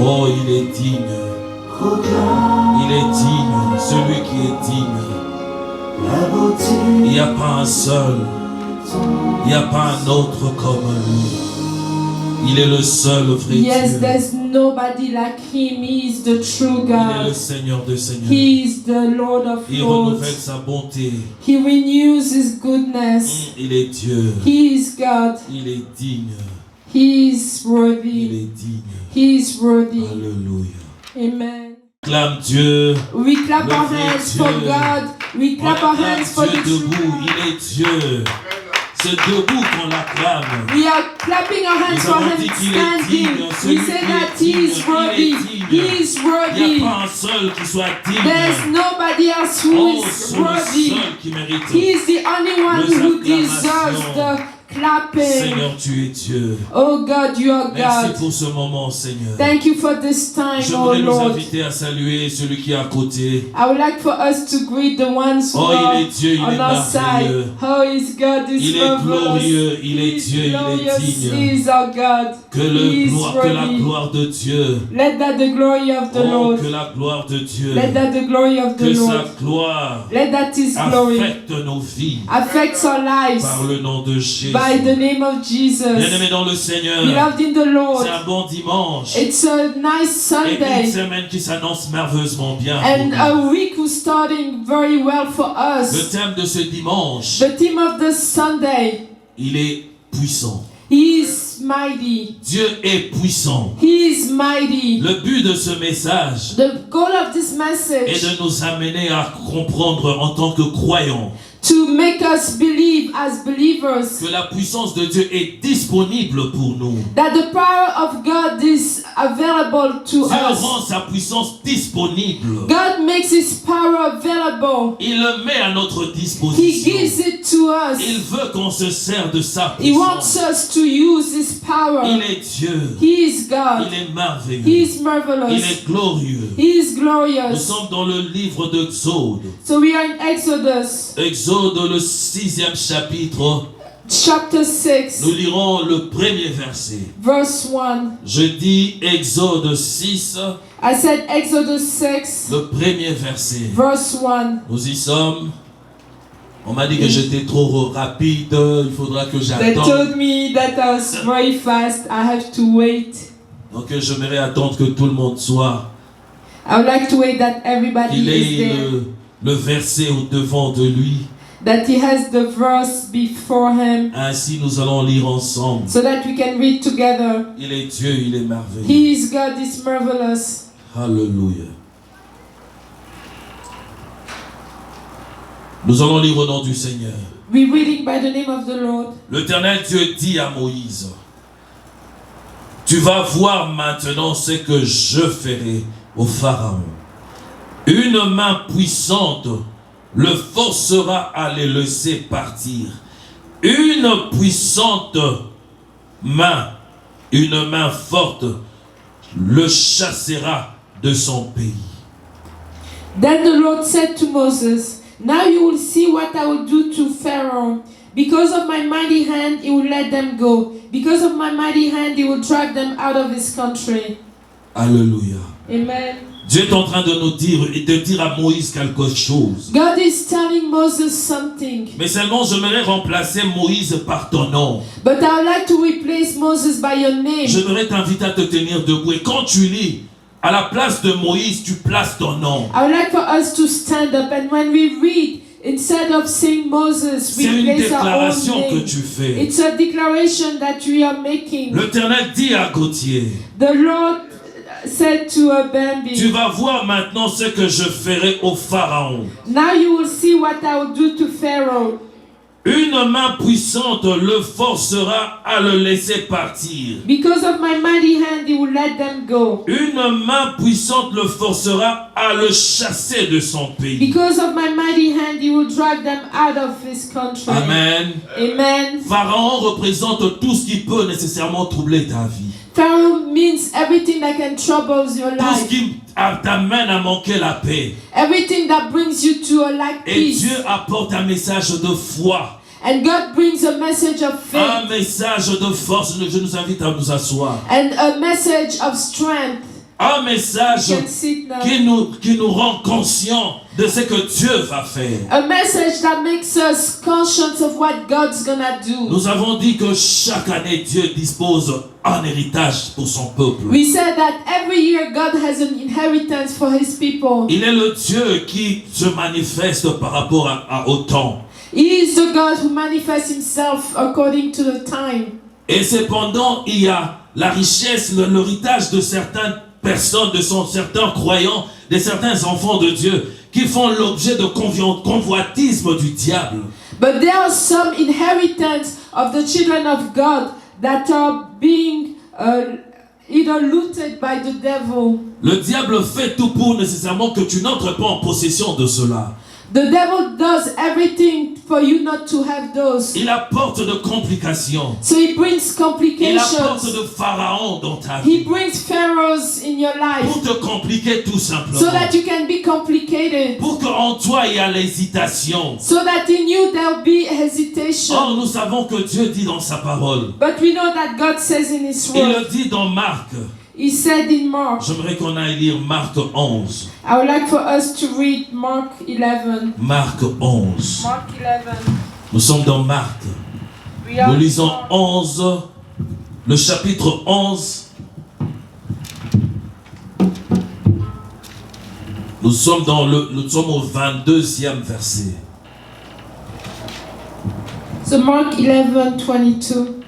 Oh, il est digne. Il est digne, celui qui est digne. Il n'y a pas un seul. Il n'y a pas un autre comme lui. Il est le seul vrai Yes, Dieu. there's nobody like him. He is the true Il est le God. Seigneur des Seigneurs. He is the Lord of Il renouvelle Lords. sa bonté. He renews his goodness. Il est Dieu. He is God. Il est digne. He is Il worthy. est digne. He is worthy. Alléluia. Amen. Clame Dieu. We clap Le our vrai hands for Dieu. God. We clap On our acclame hands for Dieu the true debout. God. Il est Dieu. C'est debout qu'on l'acclame. We are clapping our hands Nous for avons him dit qu'il est standing. digne, We celui say qui est that he digne, is worthy. il est digne. He is Il n'y worthy. a pas un seul qui soit digne. There's nobody else who Oh, is c'est le worthy. seul qui mérite. He is the only one Les who deserves acclamations. the clapping. Seigneur, tu es Dieu. Oh God, you are Merci God. pour ce moment, Seigneur. Thank you for this time, Je oh voudrais nous Lord. inviter à saluer celui qui est à côté. I would like for us to greet the ones who Oh, are il est Dieu, il on est our side. merveilleux. Oh, is God is Il est marvelous. glorieux, il est He is Dieu, il est glorious. digne. He is our God. Que, He is que la worthy. gloire de Dieu, Let that the glory of the oh, Lord. que la gloire de Dieu, Let that the glory of the que Lord. sa gloire Let that His glory affecte nos vies affects our lives par le nom de Jésus. by the name of Jesus. Bien-aimés dans le Seigneur, Beloved in the Lord, c'est un bon dimanche. it's a nice Et une Sunday semaine qui s'annonce merveilleusement bien. and pour a nous. week who's starting very well for Le us. thème de ce dimanche, The theme of this Sunday, il est puissant. He is mighty. Dieu est puissant. He is mighty. Le but de ce message The goal of this est message de nous amener à comprendre en tant que croyants to make us believe as believers que la puissance de Dieu est disponible pour nous. that the power of God is available to Dieu us. rend sa puissance disponible. God makes His power available. Il le met à notre He disposition. gives it to us. Il veut qu'on se sert de sa He wants puissance. us to use His power. Il est Dieu. He is God. Il est merveilleux. He is Il marvelous. est glorieux. He is Nous glorious. sommes dans le livre d'Exode. So we are in Exodus Exode, le 6e chapitre. chapter 6, Nous lirons le premier verset. verse 1. Je dis Exode 6, I said Exodus 6, le premier verset. verse 1. Nous y sommes. On m'a dit que j'étais trop rapide. Il faudra que They j'attende. told me that I was very fast. I have to wait. Donc j'aimerais attendre que tout le monde soit. I would like to wait that everybody Qu'il is ait there. le verset au devant de lui. That he has the verse before him Ainsi nous allons lire ensemble. so that we can read together. Il est Dieu, il est merveilleux. He is God, is marvelous. Alléluia. Nous allons lire au nom du Seigneur. We're reading by the name of the Lord. L'Éternel Dieu dit à Moïse, tu vas voir maintenant ce que je ferai au Pharaon. Une main puissante le forcera à les laisser partir. Une puissante main, une main forte, le chassera de son pays. Then the Lord said to Moses, now you will see what I will do to Pharaoh. Because of my mighty hand, he will let them go. Because of my mighty hand, he will drive them out of his country. Alléluia. Amen. Dieu est en train de nous dire et de dire à Moïse quelque chose. God is telling Moses something. Mais seulement j'aimerais remplacer Moïse par ton nom. But I would like to replace Moses by your name. J'aimerais t'inviter à te tenir debout. Et quand tu lis, à la place de Moïse, tu places ton nom. I would like for us to stand up, and when we read, instead of saying Moses, we C'est une place our own déclaration que name. tu fais. It's a declaration that we are making. L'Éternel dit à Gauthier, The Lord said to a Bambi, tu vas voir maintenant ce que je ferai au Pharaon. now you will see what I will do to Pharaoh. Une main puissante le forcera à le laisser partir. Because of my mighty hand, he will let them go. Une main puissante le forcera à le chasser de son pays. Because of my mighty hand, he will drive them out of his country. Amen. Amen. Pharaon représente tout ce qui peut nécessairement troubler ta vie. Pharaoh means everything that can trouble your Tout ce life. qui t'amène à manquer la paix. Everything that brings you to a lack Et peace. Dieu apporte un message de foi, And God brings a message of un faith message de force. Je nous invite à nous asseoir. and a message of strength. Un message We can sit now. qui nous rend conscients de ce que Dieu va faire. A message that makes us conscious of what God's gonna do. Nous avons dit que chaque année, Dieu dispose un héritage pour son peuple. We said that every year God has an inheritance for His people. Il est le Dieu qui se manifeste par rapport au temps. He is the God who manifests Himself according to the time. Et cependant, il y a la richesse, l'héritage de certaines personnes, certains croyants, de certains enfants de Dieu qui font l'objet de convoitisme du diable. But there are some inheritance of the children of God that are being either looted by the devil. Le diable fait tout pour nécessairement que tu n'entres pas en possession de cela. The devil does everything for you not to have those. Il apporte de complications. So he brings Il apporte complications. de pharaons dans ta He vie. brings pharaohs in your life Pour te compliquer tout simplement. so that you can be complicated. Pour qu'en toi il y a l'hésitation. So that in you there'll be hesitation. Or nous savons que Dieu dit dans sa parole. But we know that God says in His Il word. le dit dans Marc. He said in Mark. J'aimerais qu'on aille lire Marc 11. I would like for us to read Mark 11. Marc 11. Mark 11. Nous sommes dans Marc. We are Nous lisons Mark. 11, le chapitre 11. Nous sommes au 22e verset. So Mark 11:22.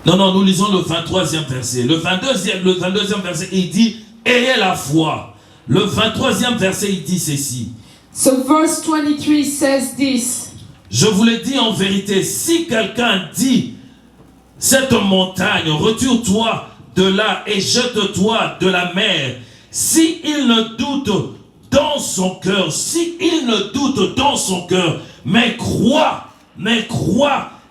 Non, nous lisons le 23e verset. Le 22e verset, il dit « Ayez la foi ». Le 23e verset, il dit ceci. So verse 23 says this. « Je vous le dis en vérité, si quelqu'un dit cette montagne, retire-toi de là et jette-toi de la mer, si il ne doute dans son cœur, mais croit,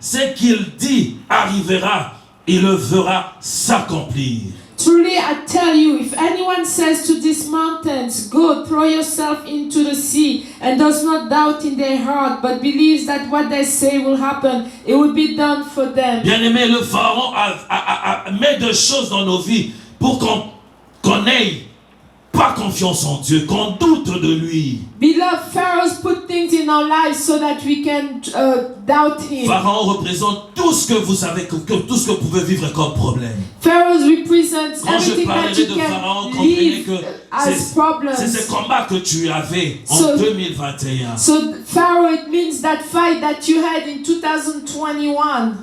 ce qu'il dit arrivera, il le verra s'accomplir. » Truly I tell you, if anyone says to these mountains, go throw yourself into the sea, and does not doubt in their heart, but believes that what they say will happen, it will be done for them. Bien-aimé, le Pharaon met des choses dans nos vies pour qu'on n'ait pas confiance en Dieu, qu'on doute de lui. Beloved, Pharaohs put things in our lives so that we can doubt him. Pharaon représente tout ce que vous savez, tout ce que vous pouvez vivre comme problème. Pharaohs represents Quand je everything that parlerai you de can Pharaon, comprenez live que as c'est ce problems. combat que tu avais en So- 2021. So Pharaoh, it means that fight that you had in 2021.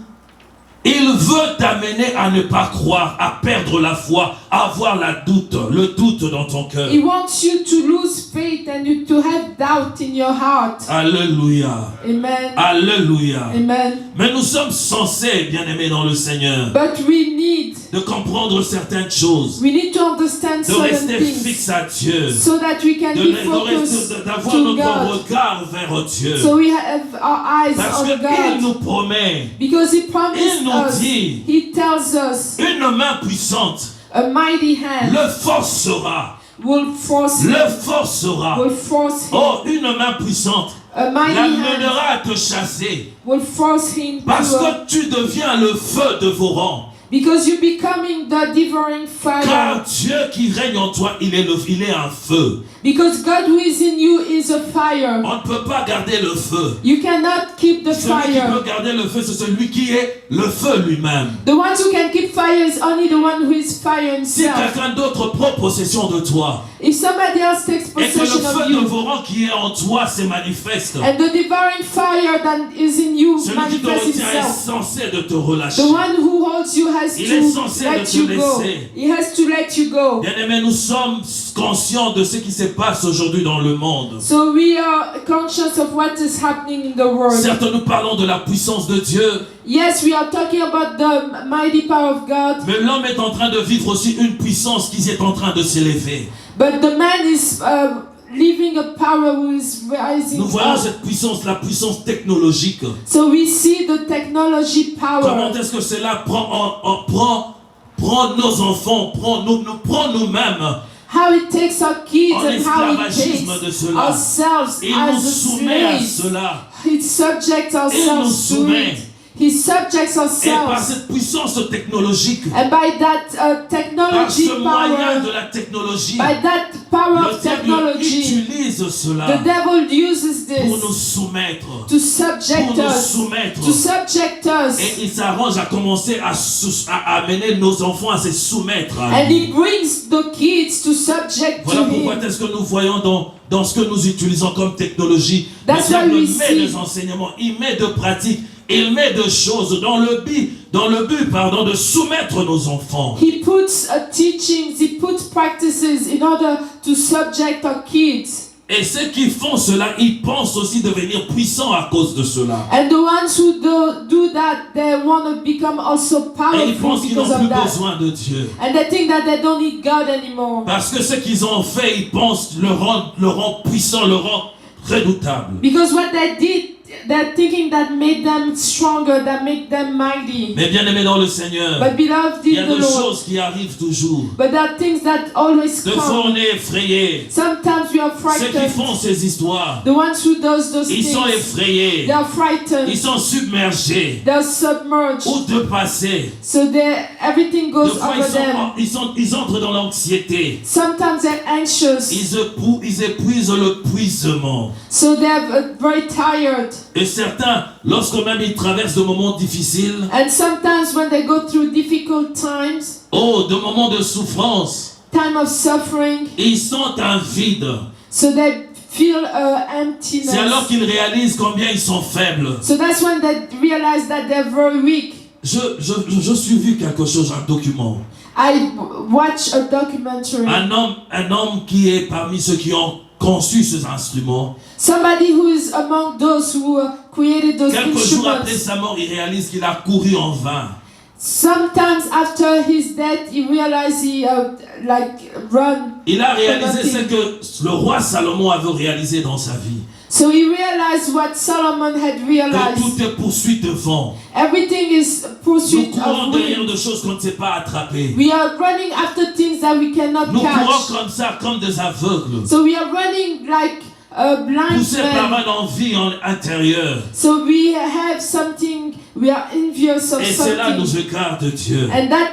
Il veut t'amener à ne pas croire, à perdre la foi, à avoir le doute dans ton cœur. He wants you to lose faith and you to have doubt in your heart. Alléluia. Amen. Alléluia. Amen. Mais nous sommes censés, bien-aimés dans le Seigneur, But we need de comprendre certaines choses, to understand de certain rester things fixe à Dieu, so that we can be focused d'avoir to notre God. regard vers Dieu. So we have our eyes Parce on qu'il God. nous promet Because He Il promised nous us, dit He tells us, une main puissante a mighty hand le forcera. will force him. Le forcera. Will force him. Oh, une main puissante A mighty hand l'amènera à te chasser. will force him Parce to, que tu deviens le feu dévorant. because you're becoming the devouring fire. Car Dieu qui règne en toi, il est un feu. Because God who is in you is a fire. On ne peut pas garder le feu. You cannot keep the Celui qui fire. peut garder le feu, c'est celui qui est le feu lui-même. The ones who can keep fire is only the one who is fire Si himself. quelqu'un d'autre prend possession de toi, If somebody else takes et que le possession of feu you, dévorant qui est en toi se manifeste, and the devouring fire that is in you celui qui te manifests retient est itself, censé de te relâcher. the one who holds you has Il est to censé de let te you go. laisser. He has to let you go. Bien-aimés, nous sommes conscients de ce qui se passe aujourd'hui dans le monde. So we are conscious of what is happening in the world. Certes, nous parlons de la puissance de Dieu, Yes, we are talking about the mighty power of God, mais l'homme est en train de vivre aussi une puissance qui est en train de s'élever. but the man is living a power who is rising Nous voyons up. cette puissance, la puissance technologique. So we see the technology Comment power. est-ce que cela prend nos enfants, prend nous-mêmes, How it takes our kids en and how it esclavagisme de takes cela. ourselves Il nous as a soumet à slave. cela. It subjects Il nous ourselves to soumet. it. He subjects Et par ourselves. cette puissance technologique, And by that par technology ce moyen power, de la technologie, by that power le of diable technology, utilise cela the devil uses pour nous this soumettre. to subject Pour nous us. soumettre. To subject us. Et il s'arrange à commencer à amener nos enfants à se soumettre. à And lui. he brings the kids to subject Voilà to pourquoi him. est-ce que nous voyons dans ce que nous utilisons comme technologie. That's Le diable why we met see- des enseignements, il met de pratiques, il met de choses dans le but de soumettre nos enfants. He puts teachings, he puts practices in order to subject our kids. Et ceux qui font cela, ils pensent aussi devenir puissants à cause de cela. And the ones who do that, they want to become also Et ils powerful pensent qu'ils because n'ont plus of that. besoin de Dieu. And they think that they don't need God anymore. Parce que ce qu'ils ont fait, ils pensent le rend puissant, le rend redoutable. Because what they did, they're thinking that made them stronger, that make them mighty. Mais bien aimé dans le Seigneur, But beloved il y a in the des Lord, choses qui arrivent toujours. but there are things that always De come. fois on est effrayé. Sometimes we are Ceux qui frightened. font ces histoires, The ones who does those ils sont things, effrayés. they are frightened. Ils sont submergés. They're submerged. Ou de passer. So everything Des goes fois, over them. ils entrent dans l'anxiété. Sometimes they're anxious. Ils épuisent le puisement. So they're very tired. Et certains, lorsque même ils traversent de moments difficiles, And sometimes when they go through difficult times, de moments de souffrance, time of suffering, ils sentent un vide. so they feel C'est alors emptiness. qu'ils réalisent combien ils sont faibles. So that's when they realize that they're very weak. Je suis vu quelque chose, un document. I watch a documentary. Un homme qui est parmi ceux qui ont conçu ces instruments. Somebody who is among those who created those Quelques jours après instruments. sa mort, il réalise qu'il a couru en vain. Sometimes after his death, he realized he run. Il a réalisé ce que le roi Salomon avait réalisé dans sa vie. So he realized what Solomon had Que realized. tout est poursuite de vent. Everything is Nous pursuit courons of derrière wind. de choses qu'on ne sait pas attraper. We are running after things that we cannot Nous courons catch. comme ça, comme des aveugles. So we are running like a blind Poussés par man. une envie intérieure. So we have something, we are envious of Et cela nous something. écarte de Dieu. And that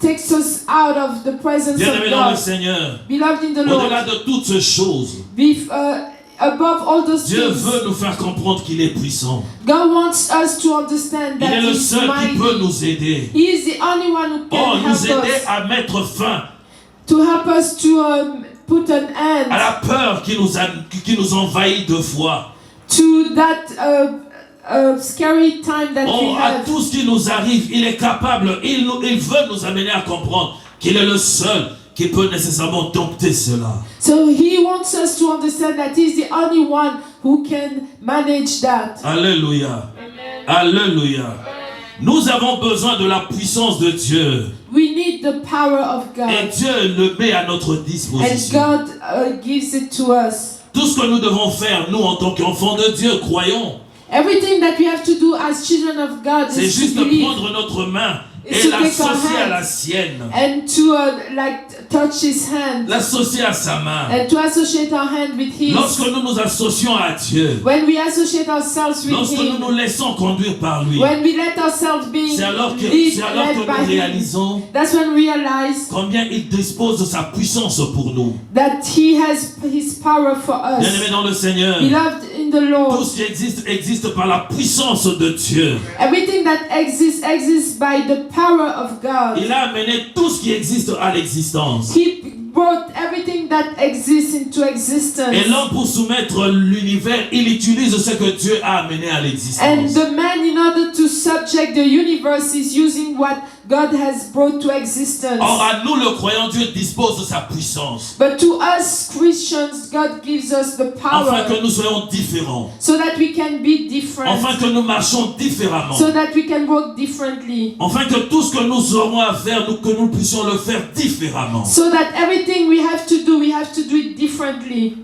takes us out of the presence Bien-aimés of dans le God. Seigneur, Beloved in the Lord, au-delà de toutes ces choses, above all those Dieu things, veut nous faire comprendre qu'il est puissant. God wants us to understand Il est that le He's seul qui peut mighty. nous aider. He is the only one who can Nous help aider us, à mettre fin to help us to put an à end la peur qui nous envahit de foi. to that scary time that we À have. tout ce qui nous arrive, il est capable, il veut nous amener à comprendre qu'il est le seul qui peut nécessairement dompter cela. So He wants us to understand that He's the only one who can manage that. Alléluia. Alléluia. Nous avons besoin de la puissance de Dieu. We need the power of Et God, Dieu le met à notre and disposition. God gives it to us. Tout ce que nous devons faire, nous, en tant qu'enfants de Dieu, croyons, Everything that we have to do as children of God c'est is juste to believe prendre notre main It's et to take our l'associer à hand. la sienne, and to touch His hand l'associer à sa main. and to associate our hand with His. Lorsque nous nous associons à Dieu, When we associate ourselves with lorsque nous Him, nous laissons conduire par lui, when we let ourselves be c'est alors que led nous by Him, réalisons that's when we realize combien il dispose de sa puissance pour nous. that He has His power for us. Bien-aimés dans le Seigneur, Beloved in the tout Lord, ce qui existe par la puissance de Dieu. everything that exists by the power of God. Il a amené tout ce qui existe à l'existence. He brought everything that exists into existence. Et l'homme, pour soumettre l'univers, il utilise ce que Dieu a amené à And l'existence. the man, in order to subject the universe, is using what God has brought to existence. Or, à nous, le croyant, Dieu dispose de sa puissance. But to us Christians, God gives us the Afin que power nous soyons différents. so that we can be different, Afin que nous marchions différemment. so that we can walk differently, Afin que tout ce que nous aurons à faire, que nous puissions le faire différemment. so that everything we have to do it differently.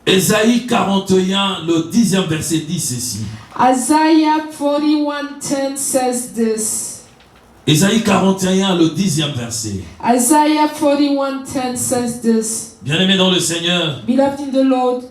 Ésaïe 41, le 10e verset dit ceci. Isaiah 41:10 says this. Ésaïe 41, le 10e verset. Isaiah 41:10 says this. Bien-aimés dans le Seigneur, Beloved in the Lord,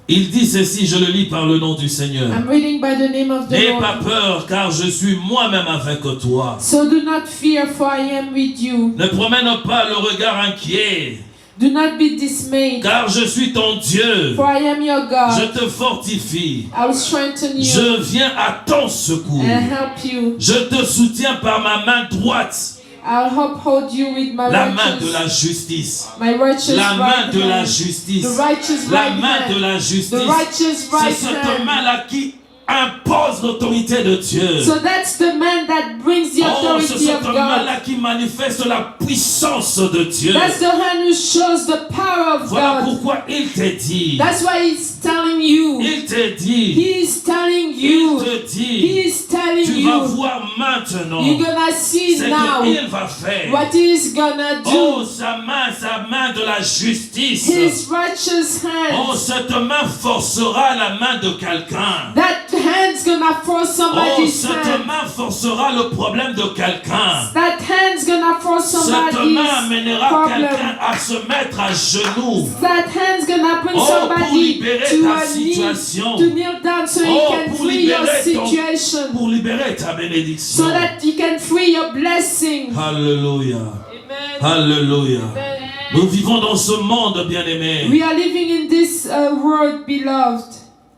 Il dit ceci, je le lis par le nom du Seigneur. I'm reading by the name of the N'aie Lord. pas peur, car je suis moi-même avec toi. So do not fear, for I am with you. Ne promène pas le regard inquiet, Do not be dismayed, car je suis ton Dieu. for I am your Je God. te fortifie. I will strengthen you Je viens à ton secours. and help you. Je te soutiens par ma main droite, I'll uphold you with my la main de righteous, la justice. my righteous La main right de la hand. justice. The righteous La right main de hand. la The justice. righteous C'est right cette hand. main-là qui impose l'autorité de Dieu. So that's the man that brings the Oh, c'est authority cette of God. main-là qui manifeste la puissance de Dieu. That's the hand who shows the power of Voilà God. pourquoi il te dit. That's why he's telling you. Il te dit. He's telling Il you. te dit. He's telling Tu vas you. voir maintenant You're gonna see ce now qu'il va faire. what he's gonna Oh, do. sa main de la justice. His righteous Oh, hand. cette main forcera la main de quelqu'un. That hand's gonna force Oh, somebody's cette hand. main forcera le problème de quelqu'un. That hand's gonna force Cette main somebody's amènera problem. quelqu'un à se mettre à genoux. That hand's gonna bring Oh, pour somebody libérer to ta a knee, situation. to kneel down so Oh, you can pour free your libérer ton- situation, Pour libérer ta bénédiction. so that you can free your blessing. Alléluia. Amen. Alléluia. Amen. Nous vivons dans ce monde, bien-aimé, We are living in this world, beloved,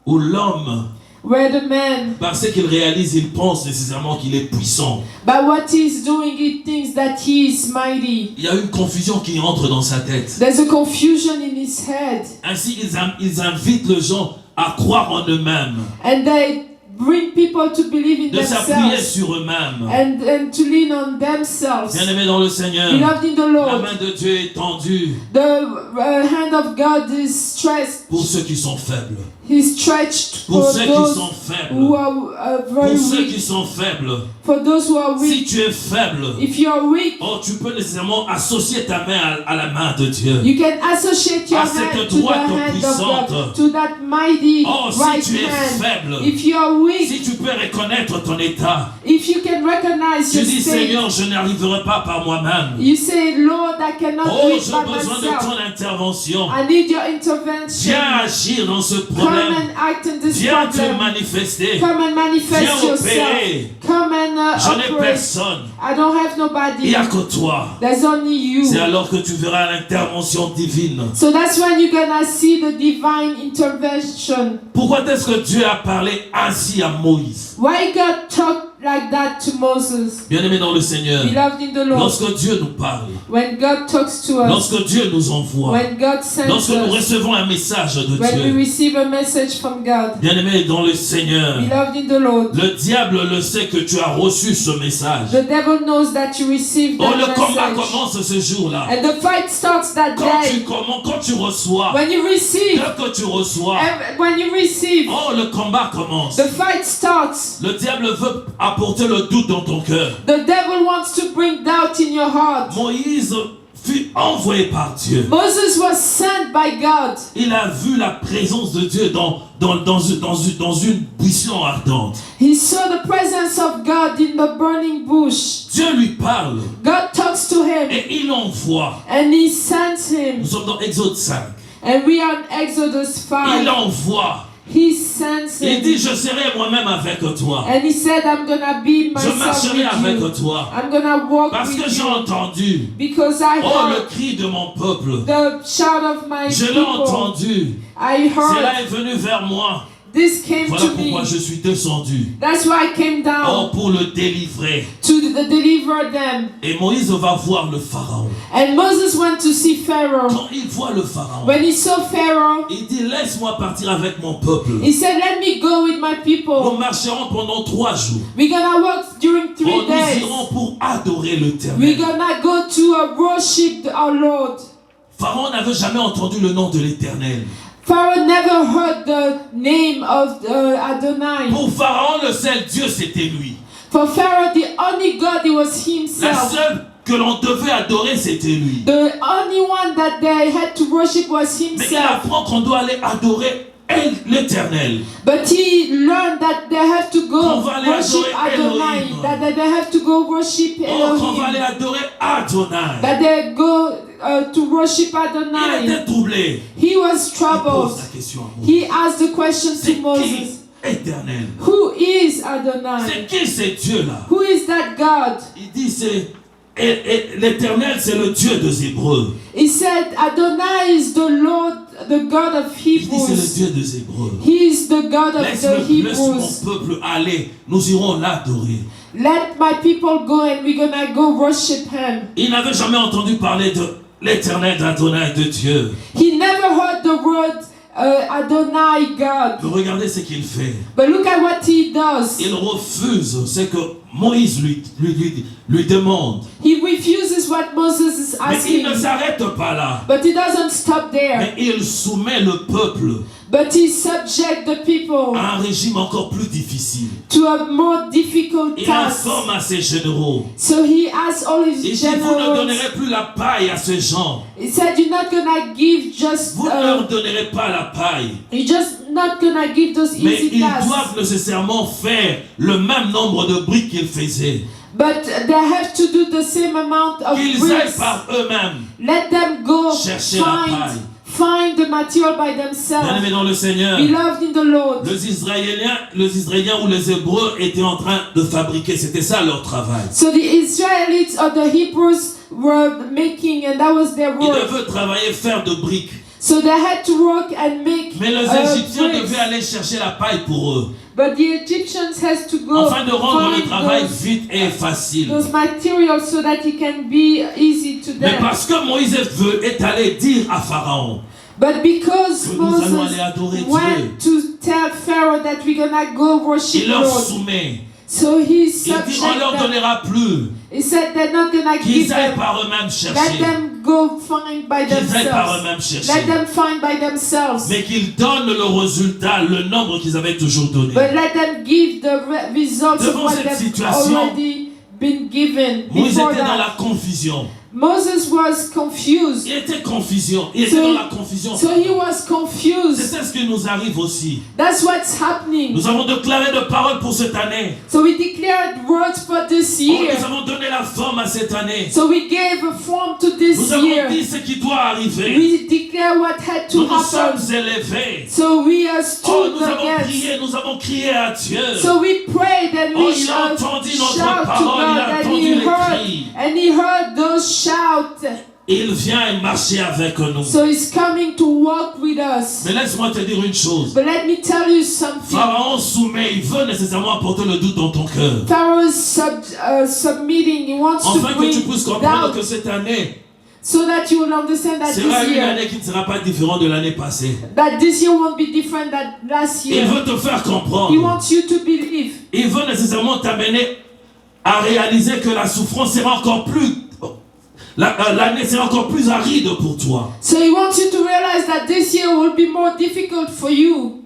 où l'homme, where the man, parce qu'il réalise, il pense nécessairement qu'il est puissant. by what he's doing, he thinks that he is mighty. Il y a une confusion qui entre dans sa tête. There's a confusion in his head, Ainsi, ils invitent les gens à croire en eux-mêmes, and they bring people to believe in de s'appuyer themselves sur eux-mêmes. and to lean on themselves. Bien-aimés dans le Seigneur, Beloved in the la Lord, main de Dieu est tendue the hand of God is stretched. pour ceux qui sont faibles. He's stretched Pour for ceux qui those sont who faibles. are very Pour ceux qui weak. sont faibles. For those who are Si weak, tu es faible, if you are weak, oh, tu peux nécessairement associer ta main à la main de Dieu. you can associate your À cette hand to the droite hand of puissante. God, to that mighty Oh, right si tu es hand. faible, If you are weak, si tu peux reconnaître ton état, if you can recognize tu your dis state, Seigneur, je n'arriverai pas par moi-même. you say, Lord, I cannot do Oh, it j'ai by besoin de myself. ton intervention. I need your intervention. Viens agir dans ce Come problème. and act in this Viens te problem. manifester. Come and manifest Viens yourself. opérer. Come and Je n'ai operate. personne. I don't have Il nobody. n'y a que toi. There's only you. C'est alors que tu verras l'intervention divine. So that's when you're gonna see the divine intervention. Pourquoi est-ce que Dieu a parlé ainsi à Moïse? Why God talked like that to Moses? Bien-aimé dans le Seigneur, Beloved in the Lord, lorsque Dieu nous parle, when God talks to us, lorsque Dieu nous envoie, when God sends lorsque nous us, recevons un message de when we Dieu, receive a message from God, bien-aimé dans le Seigneur, beloved in the Lord, le diable le sait que tu as reçu ce message. the devil knows that you received Oh, that le combat message. commence ce jour-là. And the fight starts that day. Quand tu reçois, When you receive, dès que tu reçois, when you receive, oh, le combat commence. the fight starts. Le diable veut apporter le doute dans ton cœur. The devil wants to bring doubt in your heart. Moïse fut envoyé par Dieu. Moses was sent by God. Il a vu la présence de Dieu dans une buisson ardente. He saw the presence of God in the burning bush. Dieu lui parle God talks to him et il envoie. and he sends him. Nous sommes dans Exode 5. And we are in Exodus Il 5. envoie. He sends Il dit, him. je serai moi-même avec toi. And he said, I'm gonna be Je myself marcherai with avec you. toi. I'm gonna walk Parce que with j'ai you. entendu, Because I oh, le heard cri de mon peuple. the shout of my Je l'ai people. entendu. I Cela heard. est venu vers moi. This came Voilà to pourquoi me. je suis descendu. That's why I came Oh, down pour le délivrer. to deliver them. Et Moïse va voir le Pharaon. And Moses went to see Pharaoh. Quand il voit le Pharaon, When he saw Pharaoh, il dit, laisse-moi partir avec mon peuple. he said, let me go with my Nous people. marcherons pendant 3 jours. We're gonna walk during Oh, 3 nous days. irons pour adorer l'Éternel. We're gonna go to worship our Lord. Pharaon n'avait jamais entendu le nom de l'Éternel. Pharaoh never heard the name of Adonai. Pour Pharaon, le seul Dieu, c'était lui. For Pharaoh, the only God, it was La himself. seule que l'on devait adorer, c'était lui. The only one that they had to worship was Mais il himself. apprend qu'on doit aller adorer l'Éternel. But he learned that they have to go Qu'on va aller worship adorer Adonai. Elohim. That they have to go worship Oh, qu'on va aller Elohim. adorer Adonai. That they go to worship Il Adonai. était troublé. He was Il troubled. pose la question à Moïse. He asked the question C'est to Moses. qui Éternel? Who is Adonai? C'est qui ce Dieu-là? Who is that God? Il dit c'est l'Éternel, c'est le Dieu des Hébreux. He said Adonai is the Lord, the God of Il dit c'est le Hebrews. Dieu des Hébreux. He is the God of Laisse the mon Hebrews. peuple aller, nous irons l'adorer. Let my people go and we're gonna go worship him. Il n'avait jamais entendu parler de l'Éternel, d'Adonai, de Dieu. He never heard the word Adonai God. Mais regardez ce qu'il fait. But look at what he does. Il refuse ce que Moïse lui demande. He refuses what Moses is Mais il asking. ne s'arrête pas là. But he doesn't stop there. Mais il soumet le peuple But he subject the people à un régime encore plus difficile. to a more difficult Il task. informe à ses généraux. So he asked all Il his dit, vous ne generals. donnerez plus la paille à ces gens. He said, "You're not gonna give just. Vous ne leur donnerez pas la paille. You're just not gonna give those Mais easy ils tasks. doivent nécessairement faire le même nombre de briques qu'ils faisaient. But they have to do the same amount of Qu'ils aillent bricks. par eux-mêmes. Let them go Chercher la paille. find the material by Bien themselves. aimés dans le Seigneur, Beloved in the Lord. les Israéliens ou les Hébreux étaient en train de fabriquer. C'était ça leur travail. So the Israelites or the Hebrews were making, and that was their Ils work. devaient travailler, faire de briques. So they had to work and make Mais les Égyptiens bricks. devaient aller chercher la paille pour eux. But the Egyptians has to go Afin de rendre le find travail those, vite et facile. those materials so that it can be easy to Mais them. parce que Moïse est allé dire à Pharaon, But because que nous allons Moses aller adorer went to tell Pharaoh that we're gonna go worship il leur Lord, soumet. so he Il dit, subject on ne leur them. donnera plus. He said they're not gonna give Qu'ils aillent them. par eux-mêmes Let chercher. them go find by Qu'ils aillent par themselves. eux-mêmes Let chercher. them find by themselves. Mais qu'ils donnent le résultat, le nombre qu'ils avaient toujours donné. But let them give the results of Devant what cette they've situation, already been given Moïse before était dans that. la confusion. Moses was confused. Il était confusion. Il était So- dans la confusion. So he was confused. C'est ce qui nous arrive aussi. That's what's happening. Nous avons déclaré de paroles pour cette année. So we declared words for this year. Nous avons donné la forme à cette année. So we gave a form to this Nous avons year. dit ce qui doit arriver. We declare what had to Nous nous sommes happen. élevés. So we are Oh, stood nous avons against. prié, nous avons crié à Dieu. So we prayed and Oh, we il a entendu notre shout to parole, il a God, and entendu he les heard, cris. and he heard those shouts. Il vient marcher avec nous. So he's coming to walk with us. Mais laisse-moi te dire une chose. But let me tell you something. Pharaon soumet, il veut nécessairement apporter le doute dans ton cœur. Pharaoh is submitting. He wants to Afin que tu bring puisses comprendre doubt que cette année so that you will understand that sera this une year, année qui ne sera pas différente de l'année passée. that this year won't be different than last Il year. veut te faire He comprendre. wants you to believe. Il veut nécessairement t'amener à réaliser que la souffrance sera encore plus... L'année sera encore plus aride pour toi. So he wants you to realize that this year will be more difficult for you.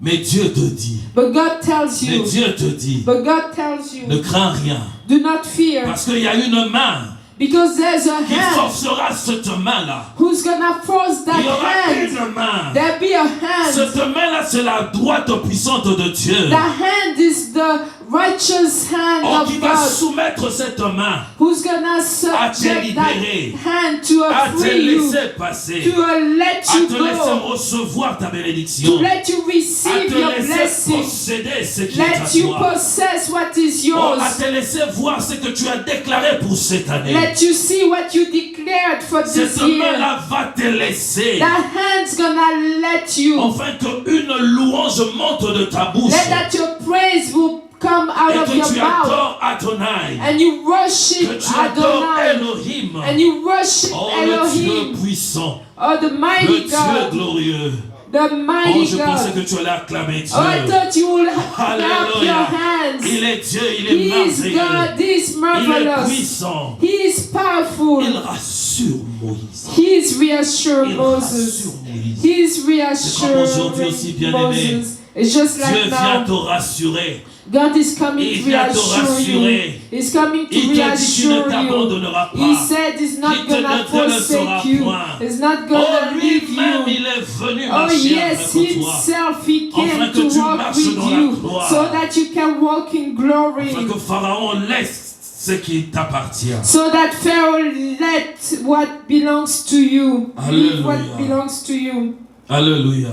Mais Dieu te dit, But God tells mais you. Dieu te dit, But God tells ne you. crains rien. Do not fear. Parce qu'il y a une main Because there's a qui hand forcera cette main-là. who's gonna force that Il y aura hand. une main. There'll be a hand. Cette main-là, c'est la droite puissante de Dieu. The hand is the righteous hand Oh, of qui va God. soumettre cette main Who's gonna te subject that libérer, hand to à te free you, laisser passer, to let à you te laisser go, recevoir ta to bénédiction, let you à receive te your laisser blessing, posséder ce qui est à let you toi. possess what is Oh, à yours, te laisser voir ce que tu as déclaré pour cette année. let you see what you declared for this Cette year. main-là va te laisser, That hand's gonna let you, afin qu'une louange monte de ta bouche let that your praise will come out et of que your tu mouth, adores Adonai, and you worship que tu adores Adonai, Elohim. and you worship Oh, le Dieu Elohim, puissant, oh the le mighty Dieu God, glorieux. the Oh, mighty je pensais God. que tu allais acclamer Dieu. Oh, I thought you would clap your Alléluia. hands. Il est Dieu, il est He is merveilleux. God, he is Il est marvelous. puissant. He is powerful. Il rassure Moïse. He is reassuring Il Moses. rassure Moïse. He is aujourd'hui aussi, reassuring bien-aimé. Moses. It's just Dieu like vient te now. rassurer. God is coming Il to vient te reassure you. rassurer. He's coming to Il te dit qu'il ne reassure you. t'abandonnera He pas. said he's Qu'il not te gonna ne te laissera forsake you. point. He's not Oh, gonna leave lui-même, you. il est venu Oh marcher yes, avec toi. himself, he Afin came que to tu walk marches with dans la you gloire. so that you can walk in glory. Afin que Pharaon laisse ce qui t'appartient. So that Pharaoh let what belongs to you. Leave what Hallelujah. belongs to you. Alléluia.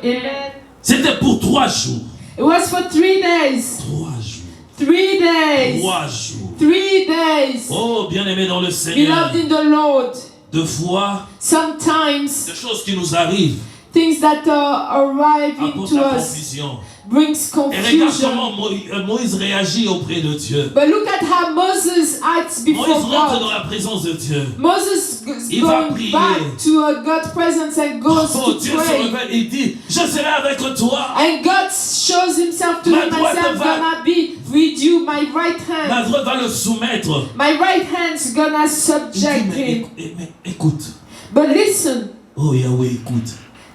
Amen. C'était pour 3 jours. It was for 3 days. 3 jours. 3 days. 3 jours. 3 days. Oh, bien-aimé dans le Seigneur. Beloved in the Lord. Deux fois, Sometimes des choses qui nous arrivent things that are arriving apportent to la us confusion. brings Et regarde confusion. comment Moïse réagit auprès de Dieu. But look at how Moses acts before Moïse rentre dans God. la présence de Dieu. Moses is Il va going prier. back to a God's presence and goes Oh, to Dieu se pray. révèle, il dit, je serai avec toi. And God shows himself to Ma him and droite says, I'm va- gonna be with you, my right Ma hand. droite va le soumettre. My right hand's gonna Il dit, subject him. mais écoute. But listen, Oh Yahweh, écoute.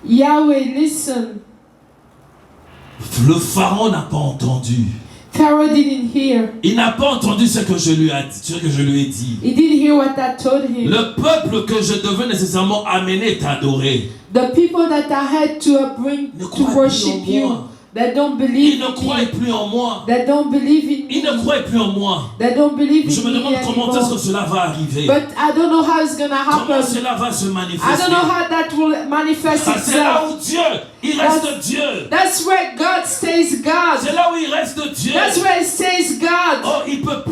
Yahweh, listen. Le pharaon n'a pas entendu. Pharaoh didn't hear. Il n'a pas entendu ce que je lui ai dit. He didn't hear what I told him. Le peuple que je devais nécessairement amener t'adorer. The people that I had to bring Ne to croient plus worship en you, moi. that don't Il believe ne in croit me, plus en moi. that don't believe in Il ne me, croit plus en moi. that don't believe Je in me me demande comment est-ce que anymore. cela va arriver. But I don't know how it's gonna Comment happen. cela va se I manifester. don't know how that will manifest Ah, c'est là itself. où Dieu, il reste Dieu. That's where God stays God. C'est là où il reste Dieu. That's where it stays God. Oh,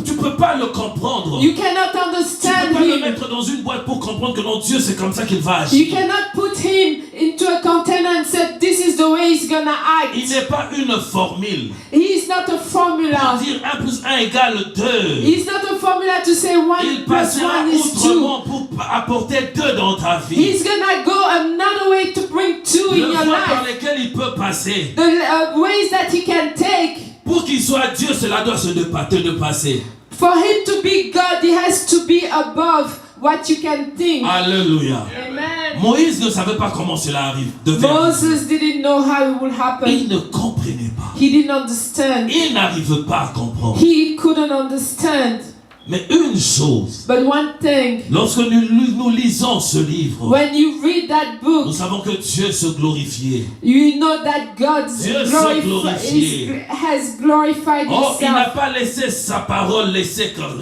tu peux pas le comprendre. You cannot Tu peux understand pas le him. mettre dans une boîte pour comprendre que non, Dieu, c'est comme ça qu'il va You agir. cannot put him into a container and say this is the way he's gonna Il act. n'est pas une formule. He is not a Pour formula. dire 1 plus 1 égale 2. He's not a formula to say 1 Il plus passera 1 is 2. autrement pour apporter 2 dans ta vie. He's gonna go another way to bring 2 in Le your voie par life. lesquels il peut passer. The ways that he can take. Pour qu'il soit Dieu, cela doit se dépasser. For him to be God, he has to be above what you can think. Alléluia. Amen. Moïse ne savait pas comment cela arrive. Moses didn't know how it would happen. Il ne comprenait pas. He didn't understand. Il n'arrive pas à comprendre. He couldn't understand. Mais une chose, But one thing, lorsque nous lisons ce livre, when you read that nous book, savons que Dieu se glorifiait. you know that God Dieu s'est glorifié. has glorified Oh, il n'a himself. pas laissé sa parole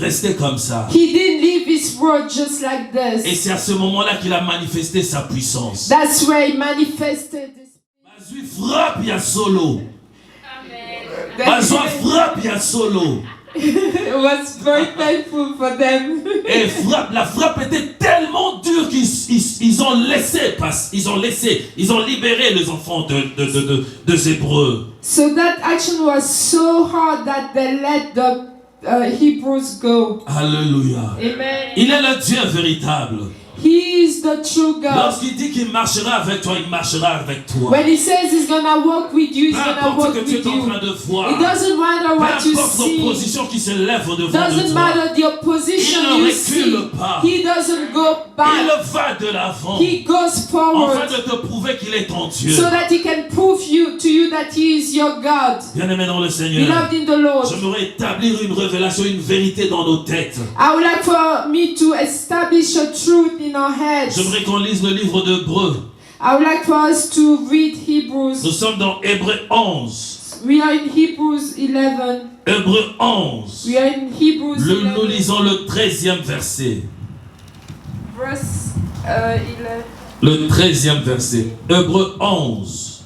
rester comme ça. He didn't leave his word just like Et this. c'est à ce moment-là qu'il a manifesté sa puissance. That's where he manifested this. Mazui frappe ya solo. Mazui frappe ya solo. It was very painful for them. Et la frappe était tellement dure qu'ils ont laissé passer, ils ont libéré les enfants de Hébreux. So that action was so hard that they let the Hebrews go. Alléluia. Amen. Il est le Dieu véritable. He is the true God. Lorsqu'il dit qu'il marchera avec toi, il marchera avec toi. When he says he's gonna walk with you, he's Peu gonna importe walk ce que tu with es en you. train de voir. It doesn't matter Peu what you importe see. l'opposition qui se lève devant de Doesn't toi. matter the opposition Il ne you recule see. pas. He doesn't go Il back. va de l'avant. He goes Afin forward de te prouver qu'il est ton Dieu. so that he can prove to you that he is your God. Bien-aimé dans le Seigneur. Beloved in the Lord. J'aimerais établir une révélation, une vérité dans nos têtes. I would like for me to establish a truth in our heads. J'aimerais qu'on lise le livre d'Hébreux. I would like for us to read Hebrews. Nous sommes dans Hébreux 11. We are in Hebrews 11. Hébreux 11. We are in Hebrews Nous 11. lisons le 13e verset. Verse 11. Le 13e verset. Hébreux 11.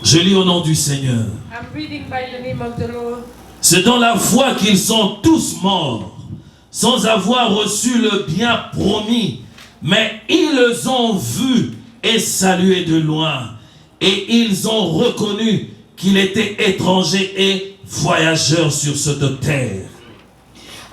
Je lis au nom du Seigneur. I'm reading by the name of the Lord. C'est dans la foi qu'ils sont tous morts, sans avoir reçu le bien promis, mais ils ont vu et salué de loin, et ils ont reconnu qu'il était étranger et voyageur sur cette terre.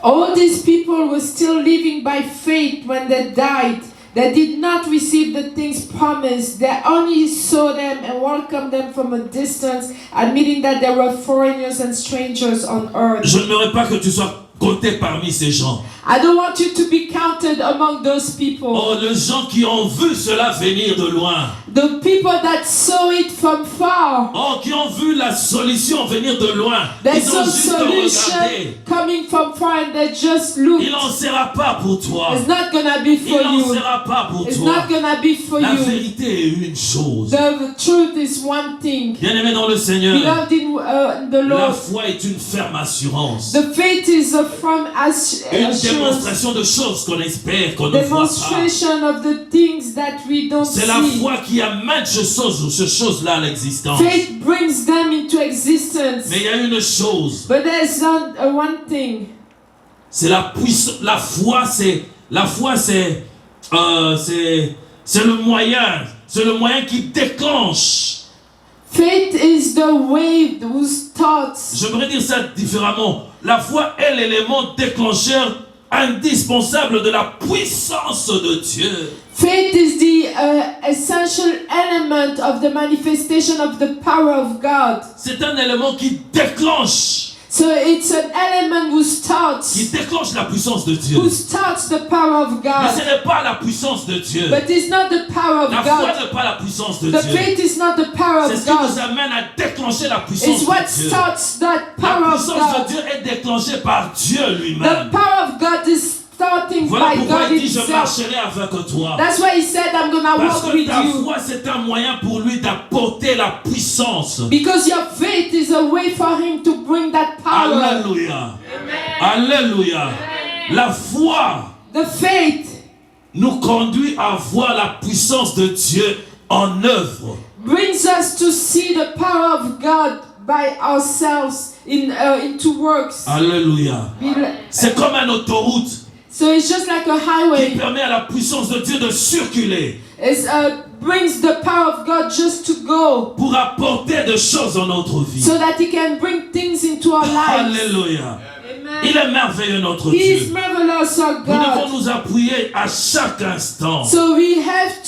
All these people were still living by faith when they died. They did not receive the things promised. They only saw them and welcomed them from a distance, admitting that they were foreigners and strangers on earth. Je n'aimerais pas que tu sois compté parmi ces gens. I don't want you to be counted among those people. Oh, les gens qui ont vu cela venir de loin. The people that saw it from far. Oh, qui ont vu la solution venir de loin. They Ils ont saw juste regardé. solution coming from far and they just looked. Il n'en sera pas pour toi. It's not gonna be for Il n'en you. sera pas pour It's toi. not gonna be for La you. vérité est une chose. The truth is one thing. Bien-aimé dans le Seigneur, Beloved in the la Lord, foi est une ferme assurance. the faith is a firm Une assurance, démonstration de choses qu'on espère, qu'on ne voit pas. demonstration of the things that we don't C'est la see. foi qui amène ces choses-là à l'existence. Faith brings them into existence. Mais il y a une chose, But there's one thing. c'est la puissance. La foi, c'est le moyen qui déclenche. Faith is the way whose thoughts. J'aimerais dire ça différemment. La foi est l'élément déclencheur indispensable de la puissance de Dieu. Faith is the essential element of the manifestation of the power of God. C'est un élément qui déclenche So it's an element whose qui thoughts, déclenche la puissance de Dieu. whose thoughts the power of Mais ce God. n'est pas la puissance de Dieu. But it's not the power of La foi God. n'est pas la puissance de The Dieu. faith is not the power C'est of ce qui nous God. amène à déclencher la puissance It's what de Dieu. starts that La power of puissance de God. Dieu est déclenchée par Dieu The lui-même. power of God is starting Voilà by pourquoi God il dit je himself. marcherai avec toi. That's why he said, I'm gonna Parce walk que with ta you. foi c'est un moyen pour lui d'apporter la puissance. Because your faith is a way for him to bring that power. Alléluia. Alléluia. La foi The faith nous conduit à voir la puissance de Dieu en œuvre. brings us to see the power of God by ourselves into works. Alléluia. C'est comme une autoroute So it's just like a qui highway. permet à la puissance de Dieu de circuler It brings the power of God just to go pour apporter des choses dans notre vie. so that he can bring things into our lives. Alléluia. Amen. Il est merveilleux notre He is Dieu. marvelous, our Nous devons God. nous appuyer à chaque instant So we have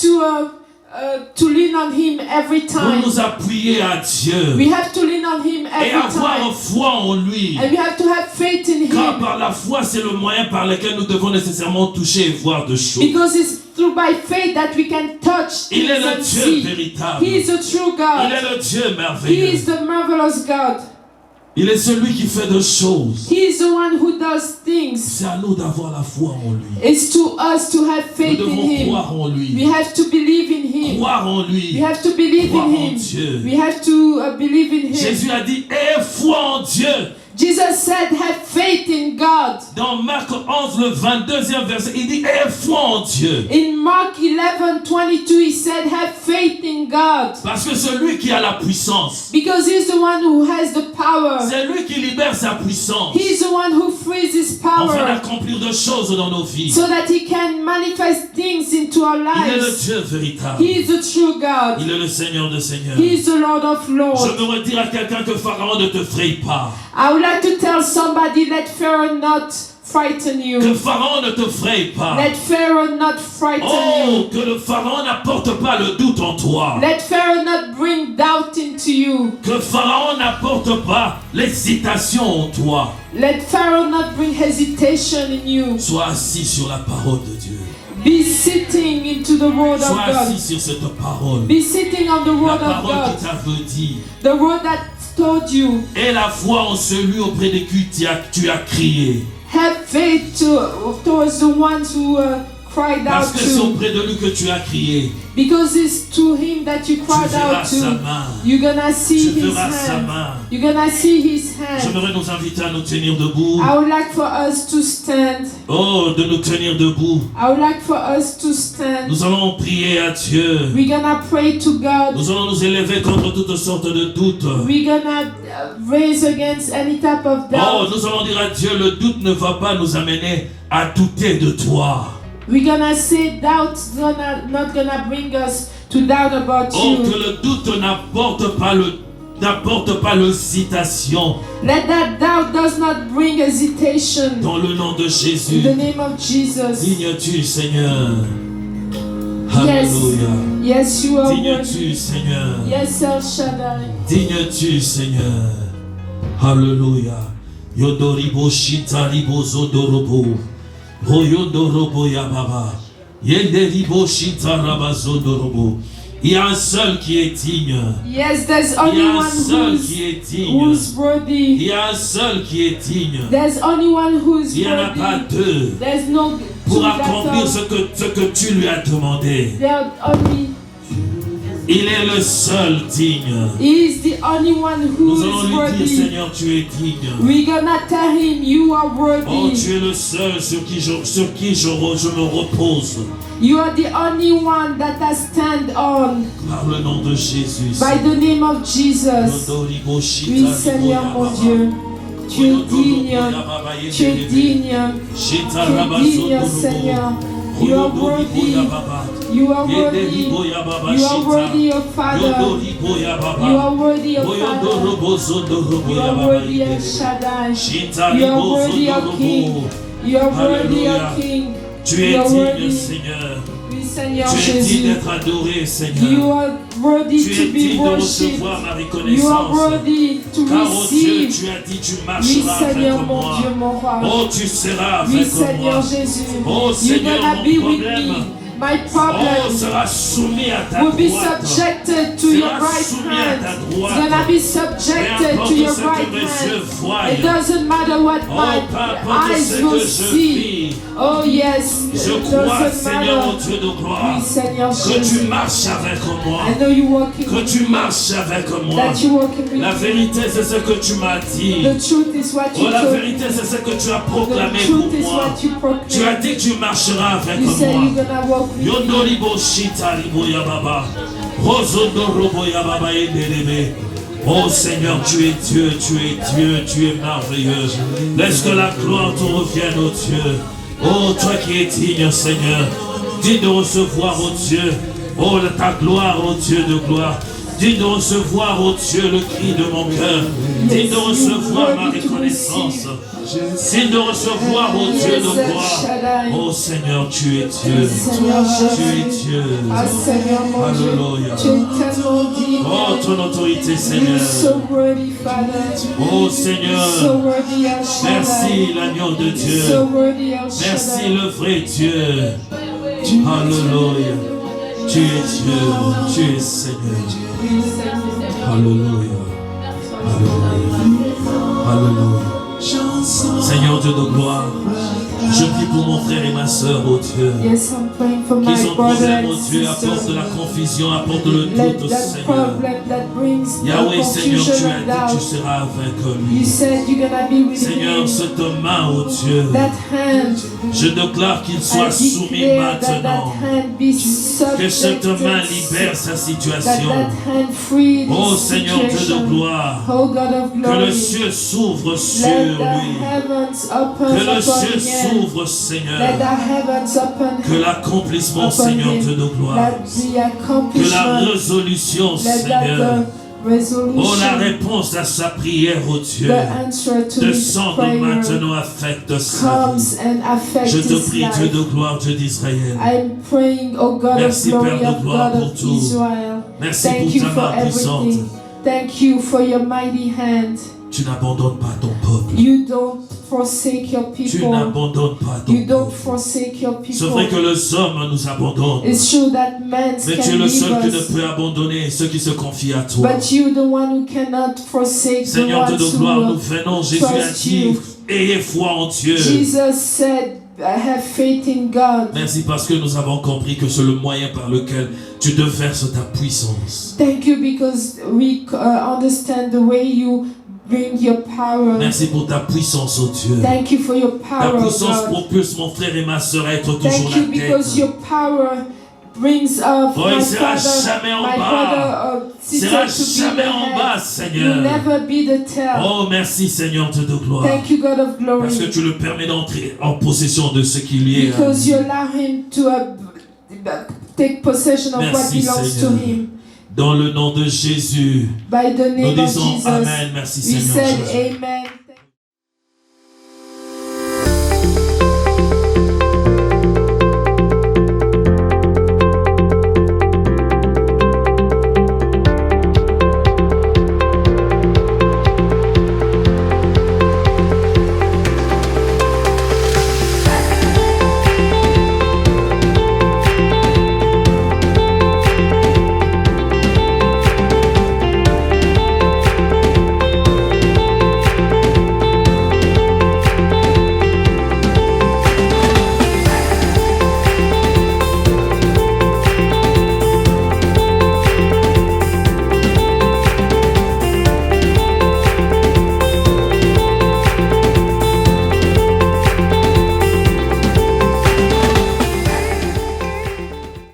to lean on him every pour time. nous appuyer à Dieu We have to lean on him et every avoir time. foi en lui. And we have to have faith in Car him. par la foi, c'est le moyen par lequel nous devons nécessairement toucher et voir de choses. Because it's through by faith that we can touch Il things est le and Dieu see. véritable. He is a true Il God. est le Dieu He merveilleux. is the marvelous God. Il est celui qui fait de choses. He is the one who does things. C'est à nous d'avoir la foi en lui. It's to us to have Nous faith in devons him. croire en We lui. have to believe in him. Croire en We lui. have to believe Croire in en him. Dieu. We have to believe in him. Jésus a dit, aie foi en Dieu. Jesus said, have faith in God. Dans Marc 11, le 22e verset, il dit, aie foi en Dieu. In Mark 11:22, he said, have faith in God. Parce que celui qui a la puissance, Because he's the one who has the power. c'est lui qui libère sa puissance He's the one who frees his afin power d'accomplir des choses dans nos vies. so that he can manifest things into our Il est le lives. Dieu véritable. He is the true God. Il est le Seigneur de Seigneurs. He is the Lord of Je Lords. veux dire à quelqu'un que Pharaon ne te fraye pas. I would like to tell somebody, let Pharaoh not frighten Que you. Pharaon ne te fraye pas. Let Pharaoh not frighten Oh, you. que le Pharaon n'apporte pas le doute en toi. Let Pharaoh not bring doubt into you. Que Pharaon n'apporte pas l'hésitation en toi. Let Pharaoh not bring hesitation in you. Sois assis sur la parole de Dieu. Be sitting into the word of Sois assis God. sur cette parole. Be sitting on the La word of parole God. qui t'avait dit. The word that told you. Et la foi en celui auprès de qui tu as crié. Have faith towards the ones who cried Parce out que c'est to. auprès de lui que tu as crié. Because it's to him that you Tu cried verras out sa to. main. You're gonna see Tu his verras sa hand. main. You're gonna see his hand. J'aimerais nous inviter à nous tenir debout. I would like for us to stand. Oh, de nous tenir debout. I would like for us to stand. Nous allons prier à Dieu. We're gonna pray to God. Nous allons nous élever contre toutes sortes de doutes. We're gonna raise against any type of Oh, doubt. nous allons dire à Dieu, le doute ne va pas nous amener à douter de toi. We're gonna say doubt's not gonna bring us to doubt about Oh, que you. le doute n'apporte pas l'hésitation. Let that doubt does not bring hesitation. Dans le nom de In Jésus. the name of Jesus. Digne-tu, Seigneur. Yes. Alléluia. Yes, you are worthy. Digne-tu, Seigneur. Yes, El Shaddai. Digne-tu, Seigneur. Alléluia. Yodoribo shitaribo zodorobo. Royondorobo Yababa. Yenderibo Shitarabazondorobo. Il y a un seul qui est digne. Yes, there's Il y only a un one seul qui est digne. who's Il worthy. y a un seul qui est digne. There's only one who's Il n'y en a pas worthy. deux There's no pour two accomplir that ce que tu lui as demandé. There are only. Il est le seul digne. He is the only one who Nous allons is lui dire, worthy. Seigneur, tu es digne. We're gonna tell him you are Oh, worthy. tu es le seul sur qui je me repose. You are the only one that I stand on. Par le nom de Jésus. By the name of Jesus. Oui, Seigneur mon Dieu. Tu es digne. Tu es digne. Tu es digne, Seigneur. You are worthy. You are worthy. You are worthy of Father. You are worthy of Father. You are worthy of Shaddai. You are worthy of King. You are worthy of King. Tu es digne, Seigneur. Oui, Seigneur Tu es digne Jésus. d'être adoré, You Seigneur. are worthy Tu es to be digne de worshipped. recevoir ma You are reconnaissance. worthy to Car, oh Dieu, receive. tu as dit, tu Oui, marcheras Seigneur avec mon moi. Dieu, mon roi. Oh, tu seras Oui, avec moi. Seigneur Jésus. Oh, You're Seigneur, gonna mon be with problème. me. My Oh, problem sera soumis à ta will be droite. subjected to your Sera right soumis à ta hand. droite. It's gonna be Peu subjected importe to your ce que right mes yeux hand. voient. It doesn't matter what Oh, my peu importe eyes ce will que je see. vis. Oh yes, Je it crois, doesn't Seigneur, mon matter. Dieu de gloire, Oui, Seigneur que tu Jésus. marches avec moi. I know you're walking Que with tu me. marches avec moi. That you're walking with La me. vérité, c'est ce que tu m'as dit. The truth is what you Oh, la told me. vérité, c'est ce que tu as proclamé The pour truth is moi. what you Tu as proclaim. dit que tu marcheras avec You said moi. you're gonna walk with me. Yondoribo shita ribo yababa. Rozondorobo yababa edelebe. Oh Seigneur, tu es Dieu, tu es Dieu, tu es merveilleux. Laisse que la gloire te revienne, oh Dieu. Oh, toi qui es digne, Seigneur. Digne de recevoir, oh Dieu. Oh, ta gloire, oh Dieu de gloire. Digne de recevoir, oh Dieu, le cri de mon cœur. Digne de recevoir ma reconnaissance. Digne de recevoir, oh Dieu de gloire. Oh Seigneur, tu es Dieu. Seigneur Tu Jésus. es Dieu. Ah Seigneur mon Dieu, Alléluia. tu es tellement digne. Oh, ton autorité, You're Seigneur. so worthy, Father. Oh So Seigneur. worthy, El Shaddai. Merci, l'agneau de Dieu. So worthy, El Merci, Shaddai. le vrai Dieu. Alléluia. Tu es Dieu. Tu es Seigneur. Oui, Seigneur. Alléluia. Alléluia. Alléluia. Seigneur Dieu de gloire, je prie pour mon frère et ma soeur, oh Dieu. Yes, I'm praying for my Qu'ils ont brother problème, and oh Dieu, apporte sister. la confusion, apporte le Let doute, that Seigneur. problem that brings Yahweh, Seigneur, tu confusion as and dit que tu doubt. seras avec You lui. said you're gonna be with Seigneur, him. cette main, oh Dieu, That hand, je déclare qu'il I soit soumis declare that maintenant. hand be Que cette main subjected. libère sa That situation. hand free Oh this Seigneur Dieu de situation. gloire, Oh God of que le glory, ciel s'ouvre sur let the lui. heavens Que open le upon ciel him. s'ouvre, Let the Seigneur. heavens open Que l'accomplissement, upon Seigneur Dieu de him. gloire. Let the Que la accomplishment, résolution, let that Seigneur. the resolution, Oh, la réponse à sa prière, oh Dieu. the answer to his Descende prayer maintenant, affecte sa comes vie. and affects Je te his prie, Dieu life. de gloire, Dieu d'Israël. I'm praying, oh God Merci, of glory, Père de of gloire, God pour of tout. Israel. Merci Thank pour you ta for main puissante. everything. Thank you for your mighty hand. Tu n'abandonnes pas ton peuple. You don't forsake your Tu people. n'abandonnes pas ton You don't peuple. forsake your C'est vrai que people. les hommes nous abandonnent. It's true that men Mais tu es can le leave seul qui ne us, peut abandonner ceux qui se confient à toi. but you the one who cannot forsake the Seigneur Dieu ones de gloire, nous who venons. Jésus a trust dit, you. ayez foi en Dieu. Jesus said, have faith in God. Merci parce que nous avons compris que c'est le moyen par lequel tu déverses ta puissance. Thank you because we understand the way you bring your power. Merci pour ta puissance, oh Dieu. Thank you for your Ta power, puissance God. propulse mon frère et ma soeur à être toujours Thank la you because tête. your power brings up Oh, il my sera father, jamais en my bas. brother, Il sera sister to be jamais the en bas, head. Seigneur. You'll never be the tail. Oh, merci Seigneur Dieu de gloire. Thank you, God of glory. Parce que tu le permets d'entrer en possession de ce qui lui est. Because you allow him to take possession of what Merci, belongs Seigneur. to him. Dans le nom de Jésus, By the nous name of disons Jesus, Amen. Merci we Seigneur said Jésus. amen.